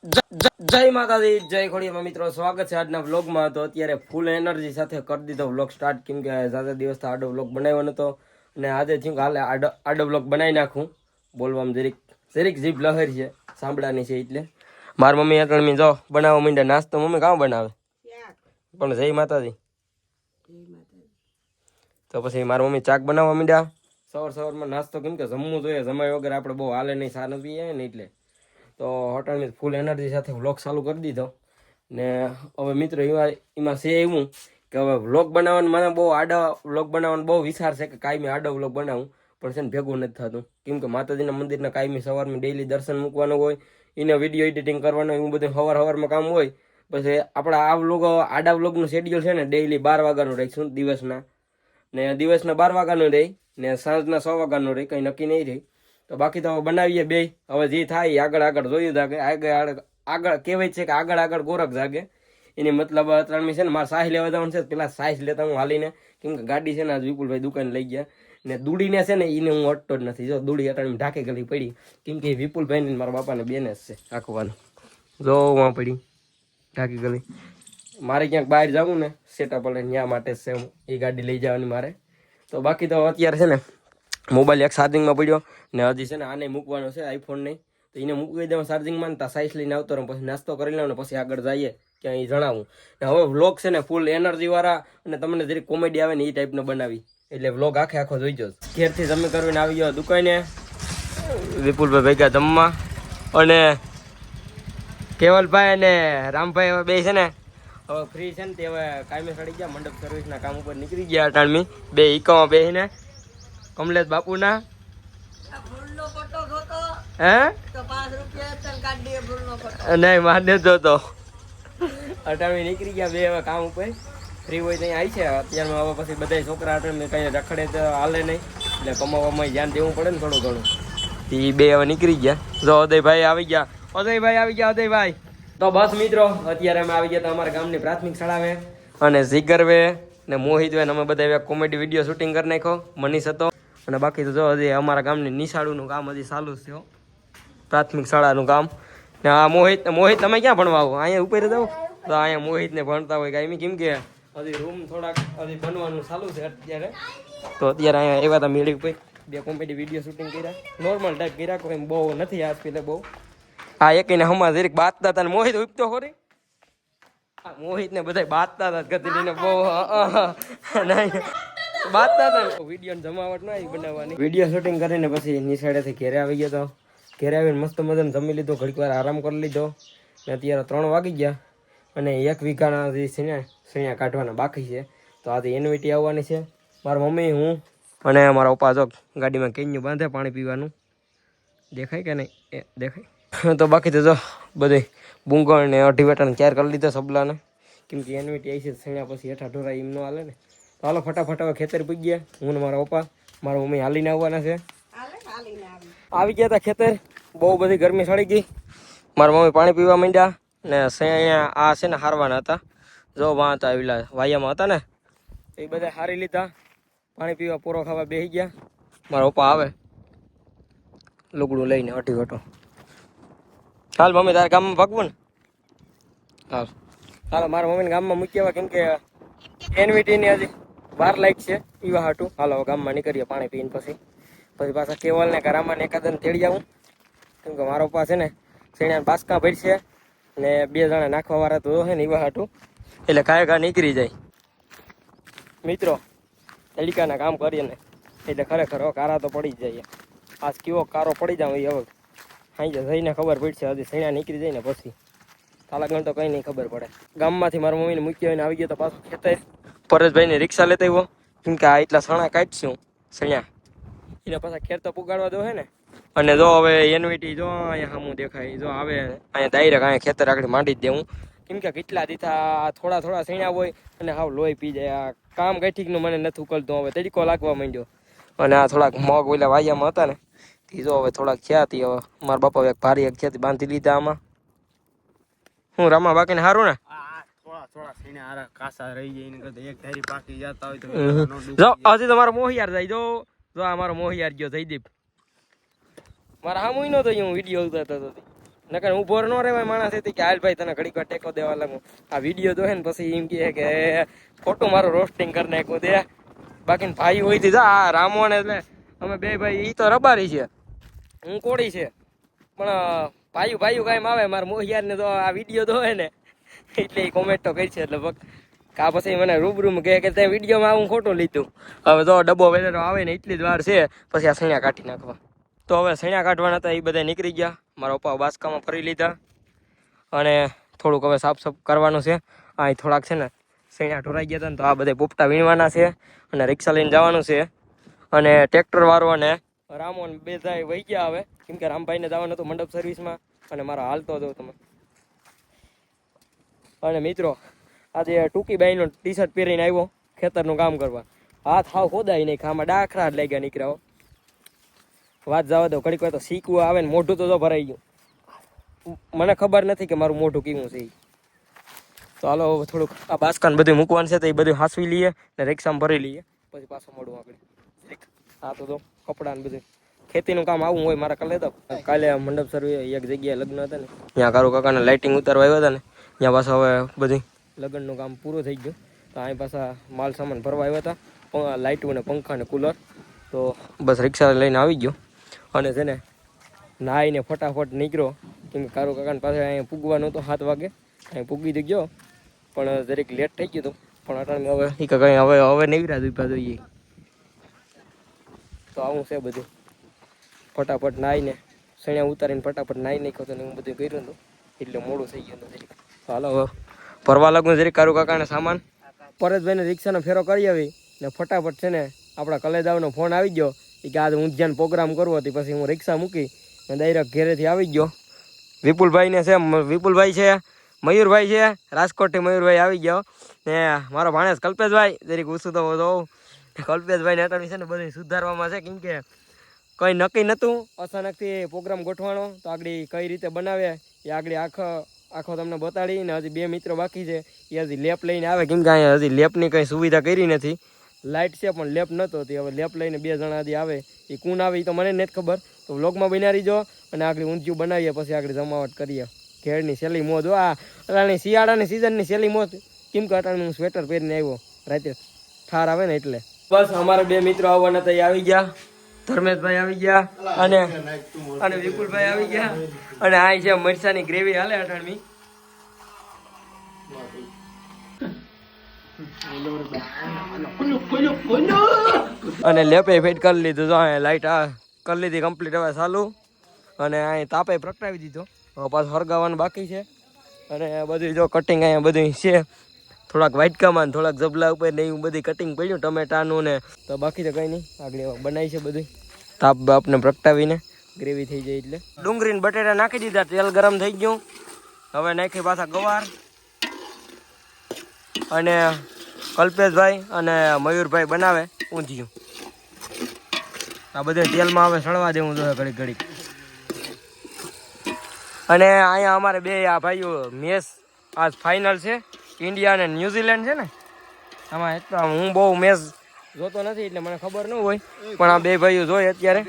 જય માતાજી, જય ખોડિયામાં મિત્રો, સ્વાગત છે આજના વ્લોગમાં. તો અત્યારે ફૂલ એનર્જી સાથે કરી દીધો વ્લોગ સ્ટાર્ટ, કેમ કે સાત દિવસથી આડો વ્લોગ બનાવ્યો નતો અને આજે થયું કે હાલે આડો વ્લોગ બનાવી નાખું. બોલવામાં જરીક જીભ લહેર છે, સાંભળાની છે એટલે. મારી મમ્મી અત્યારે મેં જો બનાવવા માંડ્યા નાસ્તો. મમ્મી કામ બનાવે પણ જય માતાજી. તો પછી મારી મમ્મી ચાક બનાવવા માંડ્યા. સવારમાં નાસ્તો, કેમ કે જમવું જોઈએ, જમાય વગર આપણે બહુ હાલે નહીં, સારું પીએ ને એટલે. તો હોટલની ફૂલ એનર્જી સાથે વ્લોગ ચાલુ કરી દીધો ને હવે મિત્રો એમાં છે એવું કે હવે વ્લોગ બનાવવાનું મને બહુ આડા વ્લોગ બનાવવાનો બહુ વિચાર છે કે કાયમી આડો વ્લોગ બનાવું, પણ છે ને ભેગું નથી થતું. કેમ કે માતાજીના મંદિરના કાયમી સવારમાં ડેઈલી દર્શન મૂકવાનું હોય, એને વિડીયો એડિટિંગ કરવાનું, એવું બધું સવારમાં કામ હોય. પછી આપણા આ વ્લોગ આડા વ્લોગનું શેડ્યુલ છે ને ડેઈલી 12 વાગ્યાનું રહીશું દિવસના, ને દિવસના 12 વાગ્યાનું રહી ને સાંજના 6 વાગ્યાનું રહી, કંઈ નક્કી નહીં રહી. તો બાકી તો હવે બનાવીએ બે, હવે જે થાય આગળ જોયું જાગે. આગળ કહેવાય છે કે આગળ ગોરખ જાગે. એની મતલબ ત્રણ છે ને મારે સાહી લેવા જવાનું છે, પેલા સાઈઝ લેતા હું હાલીને, કેમ કે ગાડી છે ને આજ વિપુલભાઈ દુકાને લઈ ગયા ને દૂડીને છે ને એને હું અટતો જ નથી. જો દૂડી અટાણી ઢાંકી ગલી પડી, કેમ કે વિપુલભાઈ ને મારા બાપાને બેને જ છે આખવાનું. જો વાં પડી ઢાંકી ગલી. મારે ક્યાંક બહાર જવું ને સેટઅપ એટલે ત્યાં માટે જ છે, હું એ ગાડી લઈ જવાની મારે. તો બાકી તો અત્યારે છે ને મોબાઈલ એક ચાર્જિંગમાં પડ્યો ને હજી છે ને આને મૂકવાનો છે આઈફોન નહીં, તો એને મૂકી દેવા ચાર્જિંગમાં. ત્યાં સાઈઝ લઈને આવતો રહું, પછી નાસ્તો કરી લઉં ને પછી આગળ જઈએ ક્યાં એ જણાવું. ને હવે વ્લોગ છે ને ફૂલ એનર્જીવાળા અને તમને જરી કોમેડી આવે ને એ ટાઈપનો બનાવી, એટલે વ્લોગ આખો જોઈજો. ઘેરથી જમી કરીને આવી ગયો દુકાને, વિપુલભાઈ ભેગા જમવા, અને કેવલભાઈ અને રામભાઈ હવે બે છે ને હવે ફ્રી છે ને તે હવે કાયમે ચડી ગયા, મંડપ સર્વિસના કામ ઉપર નીકળી ગયા અટાણમી. બે ઇકોમાં બેસીને કમલેશ બાપુના નહીં માને જોતો અટાણમી નીકળી ગયા બે હવે કામ ઉપર. ફ્રી હોય ત્યાં આવી છે અત્યારમાં. હવે પછી બધા છોકરા અટાણમી કંઈ રખડે તો હાલે નહીં, એટલે કમાવામાં ધ્યાન દેવું પડે ને થોડું ઘણું. એ બે હવે નીકળી ગયા. જો ઉદયભાઈ આવી ગયા, ઉદયભાઈ. તો બસ મિત્રો અત્યારે અમે આવી ગયા તો અમારા ગામની પ્રાથમિક શાળાએ, અને જીગરવે ને મોહિત વેન અમે બધા કોમેડી વિડીયો શૂટિંગ કરી નાખો. મનીષ હતો. અને બાકી તો જો હજી અમારા ગામની નિશાળુનું કામ હજી ચાલુ છે, પ્રાથમિક શાળાનું કામ. ને આ મોહિત તમે ક્યાં ભણવા આવો? અહીંયા ઉપર જાઓ તો અહીંયા મોહિતને ભણતા હોય કાંઈ, કેમ કે હજી રૂમ થોડાક હજી બનવાનું ચાલુ છે અત્યારે. તો અત્યારે અહીંયા એવા હતા મેળી ઉપર બે કોમેડી વિડીયો શૂટિંગ કર્યા, નોર્મલ ટાઈપ કર્યા, કોઈ બહુ નથી આ પેલે બહુ. આ એકને હમણાં જરીક બાતતા હતા ને મોહિત ઉપતો ખોરી. મોહિત ને બધા બાતતા હતા ગધડીને બહુ બાતતા હતા. વિડીયો જમાવટ ના બનાવવાની, વિડીયો શૂટિંગ કરીને પછી નિશાળેથી ઘેરે આવી ગયો તો. ઘેરે આવીને મસ્ત મજાને જમી લીધો, ઘડીક વાર આરામ કરી લીધો ને અત્યારે 3 વાગી ગયા. અને 1 વીઘાના જે છે ને સૈયા કાઢવાના બાકી છે. તો આજે એનવીટી આવવાની છે. મારા મમ્મી, હું અને મારા પપ્પા જો ગાડીમાં કેન્યું બાંધે પાણી પીવાનું. દેખાય કે નહીં? એ દેખાય. તો બાકી તો જો બધે બુંગળ ને અઢી વેટાને ક્યાર કરી લીધો સબલાને, કેમ કે એનવીટી આવી છે સૈયા પછી હેઠા ઢોરાય એમ ન હાલે ને. તો હાલો ફટાફટ હવે ખેતર પૂગી ગયા. હું ને મારા પપ્પા, મારા મમ્મી હાલીને આવવાના છે. આવી ગયા હતા ખેતર, બહુ બધી ગરમી સડી ગઈ. મારા મમ્મી પાણી પીવા માંડ્યા ને અહીંયા આ છે ને હારવાના હતા. જો વાં હતા એલા વાયામાં હતા ને, એ બધા હારી લીધા. પાણી પીવા પૂરો ખાવા બેસી ગયા. મારા પપ્પા આવે લુગડું લઈને અઢી વટો. હાલ મમ્મી તારે ગામમાં ભાગવું ને? હાલો મારા મમ્મીને ગામમાં મૂકી આવ્યા, કેમ કે એનવીટીની હજી 12 લાઈટ છે એવા હાટું. હાલો ગામમાં નીકળીએ પાણી પીને પછી પાછા કેવલને કરામાને એકાદને તેડી આવું, કેમ કે મારા પપ્પા છે ને શેણાને બાસકા ભરશે ને 2 જણા નાખવા વાળા તો છે ને એવા હાટું, એટલે કાંઈ નીકળી જાય. મિત્રો તડકાના કામ કરીએ ને એટલે ખરેખર કારા તો પડી જ જાય. આજ કેવો કારો પડી જાવ એ હવે હાઈ જઈને ખબર પડશે. હજી શેણા નીકળી જાય ને પછી તાલાગણ તો કંઈ નહીં ખબર પડે. ગામમાંથી મારા મમ્મીને મૂકી આવીને આવી ગયો તો પાછું ખેતર પરેશભાઈને રિક્ષા લેતા આવ્યો, કેમ કે આ એટલા સણા કાઢશું શણ્યા એને પાછા ખેર તો પુગાડવા દો હે ને. અને જો હવે એનવીટી જો અહીંયા સામું દેખાય, જો આવે અહીંયા ડાયરેક્ટ અહીંયા ખેતર આગળ માંડી જ દેવું, કેમ કે કેટલા દીધા થોડા શેણા હોય અને હાવ લોહી પી જાય. આ કામ કઈ ઠીકનું મને નથી ઉકલતું, હવે તડકો લાગવા માંડ્યો. અને આ થોડાક મગ ઓલા વાયામાં હતા ને એ જો હવે થોડાક ખ્યાતી. હવે મારા બાપા એક ભારી એક ખ્યાતી બાંધી લીધા આમાં. હું રામા બાકીને સારું ને? હજી તો મારો મોહિયાર જાય. જો આ મારો મોહિયાર ગયો જયદીપ, મારા સામું નતો હું વિડીયો ઉતારતો હતો. નકર ઊભો ન રહેવાય માણસ કે હાલ ભાઈ તને ઘડીક વાર ટેકો દેવા લાગુ. આ વિડીયો તો હે ને પછી એમ કહે કે ખોટું મારું રોસ્ટિંગ કરી નાખ્યું દે. બાકી ભાઈ હોય થી આ રામોણ એટલે અમે બે ભાઈ ઈ તો રબારી છે, હું કોળી છે, પણ ભાઈ કાંઈ આવે મારા મોહિયાર ને તો આ વિડીયો તો હોય ને એટલે એ કોમેન્ટ તો કરી છે. એટલે કા પછી મને રૂબરૂ કહે કે તે વિડીયોમાં આવું ખોટું લીધું. હવે તો ડબ્બો વેલેરો આવે ને એટલી જ વાર છે પછી આ સૈણા કાઢી નાખવા. તો હવે સૈણા કાઢવાના હતા એ બધા નીકળી ગયા. મારા પપ્પા બાસકામાં ફરી લીધા અને થોડુંક હવે સાફ કરવાનું છે. અહીં થોડાક છે ને સૈણા ઢોરાઈ ગયા હતા ને તો આ બધા પોપટા વીણવાના છે અને રિક્ષા લઈને જવાનું છે. અને ટ્રેક્ટર વાળો અને રામોન બે થાય વહી ગયા હવે, કેમ કે રામભાઈને જવાનું હતું મંડપ સર્વિસમાં અને મારો હાલતો હતો તમે. અને મિત્રો આજે ટૂંકી બાઈનો ટી શર્ટ પહેરીને આવ્યો ખેતરનું કામ કરવા. હાથ હાવ ખોદાય નહીં, ખામાં ડાખરા જ લાગ્યા નીકળ્યા. વાત જવા દો, ઘડીક વાર તો શીખવું આવે ને મોઢું તો ભરાઈ ગયું. મને ખબર નથી કે મારું મોઢું કેવું છે. તો હાલો થોડુંક આ બાસકાન બધું મૂકવાનું છે તો એ બધું હાંસવી લઈએ ને રિક્ષામાં ભરી લઈએ પછી પાછું મળવું આપણે. હા તો કપડાં ને બધું ખેતીનું કામ આવું હોય મારા કાલે. તો કાલે મંડપ સર્વે એક જગ્યાએ લગ્ન હતા ને ત્યાં કારું કાકાને લાઇટિંગ ઉતારવા આવ્યા હતા ને ત્યાં પાછા હવે બધી લગ્નનું કામ પૂરું થઈ ગયું. તો અહીં પાછા માલ સામાન ભરવા આવ્યા હતા, લાઇટું ને પંખા ને કુલર. તો બસ રિક્ષા લઈને આવી ગયો અને છે ને નાહીને ફટાફટ નીકળ્યો, કેમ કે કારું કાકાને પાસે અહીંયા પૂગવાનું હતું 7 વાગે. અહીં પૂગી તો ગયો પણ જરીક લેટ થઈ ગયું હતું. પણ અટાણે હવે એ કાંઈ હવે નીકળ્યા દુપા જોઈએ. તો આવું છે બધું. ફટાફટ નાહીને સણિયા ઉતારીને ફટાફટ નાહી નાખ્યો હતો ને હું બધું કર્યું હતું એટલે મોડું થઈ ગયું હતું જરીક. હાલો હવે ભરવા લાગુ જરીક કારું કાકાને સામાન. પરેશભાઈને રિક્ષાનો ફેરો કરી આવી ને ફટાફટ છે ને આપણા કલેદાવનો ફોન આવી ગયો કે આજે ઊંઝાનો પ્રોગ્રામ કરવો હતી. પછી હું રિક્ષા મૂકી અને ડાયરેક્ટ ઘેરેથી આવી ગયો. વિપુલભાઈને છે, વિપુલભાઈ છે, મયુરભાઈ છે, રાજકોટથી મયુરભાઈ આવી ગયો ને મારો ભાણેજ કલ્પેશભાઈ જરીક ઓછું તો કલ્પેશભાઈને અટાણી છે ને બધું સુધારવામાં છે, કેમ કે કંઈ નક્કી નહોતું. અચાનકથી પ્રોગ્રામ ગોઠવાનો તો આગળ કઈ રીતે બનાવે એ આગળ આખો તમને બતાડી. ને હજી 2 મિત્રો બાકી છે એ હજી લેપ લઈને આવે, કેમ કે અહીંયા હજી લેપની કંઈ સુવિધા કરી નથી. લાઇટ છે પણ લેપ નહોતો. હવે લેપ લઈને 2 જણા હજી આવે. એ કોણ આવે એ તો મને નથી ખબર. તો વ્લોગમાં બનાવી જો અને આગળ ઊંધિયું બનાવીએ પછી આગળ જમાવટ કરીએ. ઘેરની સેલી મોજ આ અટાણી શિયાળાની સિઝનની સેલી મોજ, કેમ કે અટાણી હું સ્વેટર પહેરીને આવ્યો રાતે ઠાર આવે ને એટલે. બસ અમારા 2 મિત્રો આવવાના હતા એ આવી ગયા. ધર્મેશભાઈ આવી ગયા અને વિપુલભાઈ આવી ગયા. અને આ છે મરચાની ગ્રેવી હાલે અટાણમી. અને લેપે ફેટ કરી લીધું તો લાઈટ આ કરી લીધી કમ્પ્લીટ હવે ચાલુ. અને અહીં તાપે પ્રગટાવી દીધો. હવે પાછું હરગાવાનું બાકી છે. અને બધું જો કટિંગ અહીંયા બધું છે, થોડાક વાટકામાં થોડાક જબલા ઉપર ને એવું બધી કટિંગ પડ્યું ટમેટાનું ને. તો બાકી તો કંઈ નહીં, આગળ બનાવી છે બધું. તાપ બાપને પ્રગટાવીને ગ્રેવી થઈ જાય એટલે ડુંગળી ને બટેટા નાખી દીધા. તેલ ગરમ થઈ ગયું. હવે નાખી પાછા ગવાર. અને કલ્પેશભાઈ અને મયુરભાઈ બનાવે ઊંધિયું. આ બધે તેલમાં હવે સળવા દેવું જોઈએ ઘડીક ઘડીક. અને અહીંયા અમારે 2 આ ભાઈઓ મેચ આજ ફાઇનલ છે, ઇન્ડિયા અને ન્યુઝીલેન્ડ છે ને. આમાં એક તો હું બહુ મેચ જોતો નથી એટલે મને ખબર ન હોય, પણ આ 2 ભાઈઓ જોઈ અત્યારે.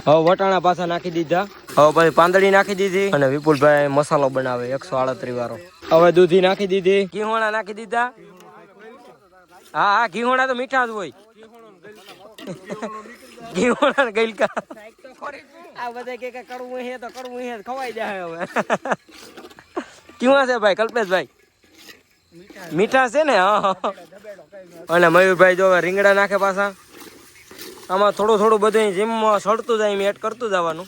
હવે વટાણા પાછા નાખી દીધા. હવે પછી પાંદડી નાખી દીધી. અને વિપુલભાઈ મસાલો બનાવે 138 વાળો. હવે દૂધી નાખી દીધી. ઘીહોણા નાખી દીધા. હા ઘીહોણા તો મીઠા જ હોય. ઘીહોણા ને ગઈલકા આ બધા કે કડવું હે તો કડવું હે ખવાઈ જાય. હવે કેવા છે ભાઈ કલ્પેશભાઈ? મીઠા છે ને. હા. અને મયુરભાઈ જો રીંગણા નાખે પાછા. આમાં થોડું બધું જેમ સડતું જાય એમ એડ કરતું જવાનું.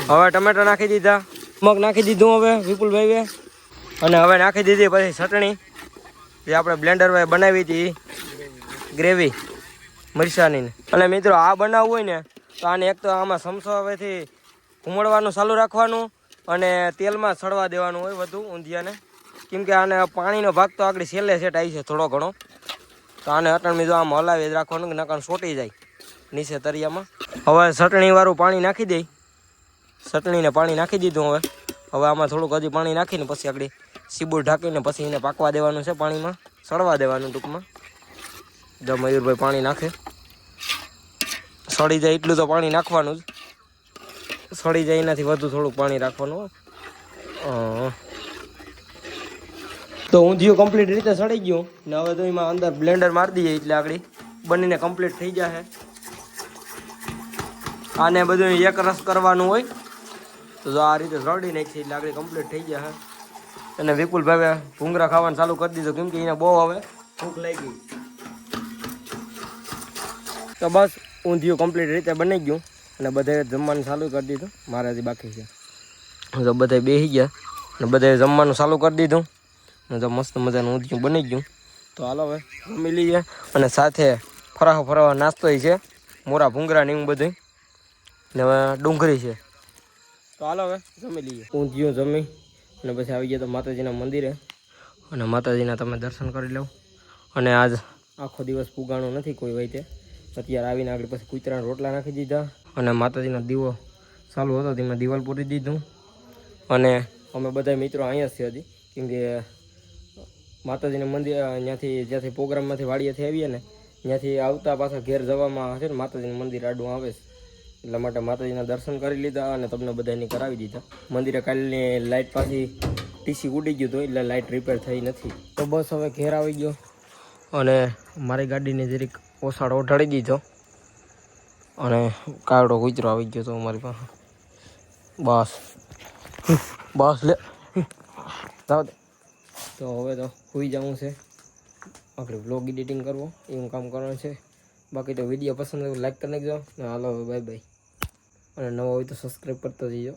હવે ટમેટા નાખી દીધા. મગ નાખી દીધું હવે વિપુલભાઈએ. અને હવે નાખી દીધી પછી ચટણી જે આપણે બ્લેન્ડરમાં બનાવી હતી ગ્રેવી મરચાની. અને મિત્રો આ બનાવવું હોય ને તો આને એક તો આમાં સમસો હવેથી ઘૂમડવાનું ચાલુ રાખવાનું અને તેલમાં સડવા દેવાનું હોય બધું ઊંધિયાને, કેમ કે આને પાણીનો ભાગ તો આગળ છેલ્લે સેટ આવી છે થોડો ઘણો. તો આને અટણમી જો આમ હલાવી જ રાખવાનું કે નકર સોટી જાય નીચે તરિયામાં. હવે ચટણીવાળું પાણી નાખી દઈ. ચટણીને પાણી નાખી દીધું. હવે આમાં થોડુંક હજી પાણી નાખીને પછી આગળ સીબુર ઢાંકીને પછી એને પાકવા દેવાનું છે, પાણીમાં સડવા દેવાનું ટૂંકમાં. જો મયુરભાઈ પાણી નાખે, સડી જાય એટલું તો પાણી નાખવાનું જ. સડી જાય એનાથી વધુ થોડુંક પાણી રાખવાનું. તો ઊંધિયું કમ્પ્લીટ રીતે સડી ગયું ને હવે તો એમાં અંદર બ્લેન્ડર મારી દઈએ એટલે આગળ બનીને કમ્પ્લીટ થઈ જશે. આને બધું એક રસ કરવાનું હોય તો આ રીતે સડી નાખીએ એટલે આગળ કમ્પ્લીટ થઈ જશે. અને વિપુલભાઈ ભૂંગરા ખાવાનું ચાલુ કરી દીધું કેમ કે એને બહુ હવે ભૂખ લાગી. તો બસ ઊંધિયું કમ્પ્લીટ રીતે બની ગયું અને બધાએ જમવાનું ચાલુ કરી દીધું. મારાથી બાકી છે તો બધા બેસી ગયા અને બધાએ જમવાનું ચાલુ કરી દીધું ને તો મસ્ત મજાનું ઊંધિયું બની ગયું. તો હાલો હવે જમી લઈએ અને સાથે ફરાવા નાસ્તો છે મોરા ભૂંગરા ને એવું બધું ને હવે ડુંગળી છે. તો હાલો હવે જમી લઈએ. ઊંધિયું જમી અને પછી આવી ગયા તો માતાજીના મંદિરે અને માતાજીના તમે દર્શન કરી લો. અને આજ આખો દિવસ પુગાણો નથી કોઈ હોય તે અત્યારે આવીને આગળ પછી કૂતરાના રોટલા નાખી દીધા અને માતાજીનો દીવો ચાલુ હતો તેમાં દિવાલ પૂરી દીધું. અને અમે બધા મિત્રો અહીંયા જ છે હજી કેમ કે માતાજીના મંદિર જ્યાંથી પ્રોગ્રામમાંથી વાડીએથી આવીએ ને ત્યાંથી આવતા પાછા ઘેર જવામાં છે ને માતાજીનું મંદિર આડું આવે છે એટલા માટે માતાજીના દર્શન કરી લીધા અને તમને બધાની કરાવી દીધા. મંદિરે કાલની લાઇટ પાછી ટીસી ઉડી ગયું હતું એટલે લાઇટ રિપેર થઈ નથી. તો બસ હવે ઘેર આવી ગયો અને મારી ગાડીને જરીક ઓસાડ ઓઢાડી દીધો અને કાવડો કૂતરો આવી ગયો તો મારી પાસે. બસ લે જાવ દે. તો હવે તો સુઈ જવું છે, આપણે વ્લોગ એડિટિંગ કરવો એવું કામ કરવાનું છે. બાકી તો વિડીયો પસંદ હોય લાઈક કરી નાખજો ને હાલો હવે બાય બાય. અને નવો હોય તો સબસ્ક્રાઈબ કરતા જજો.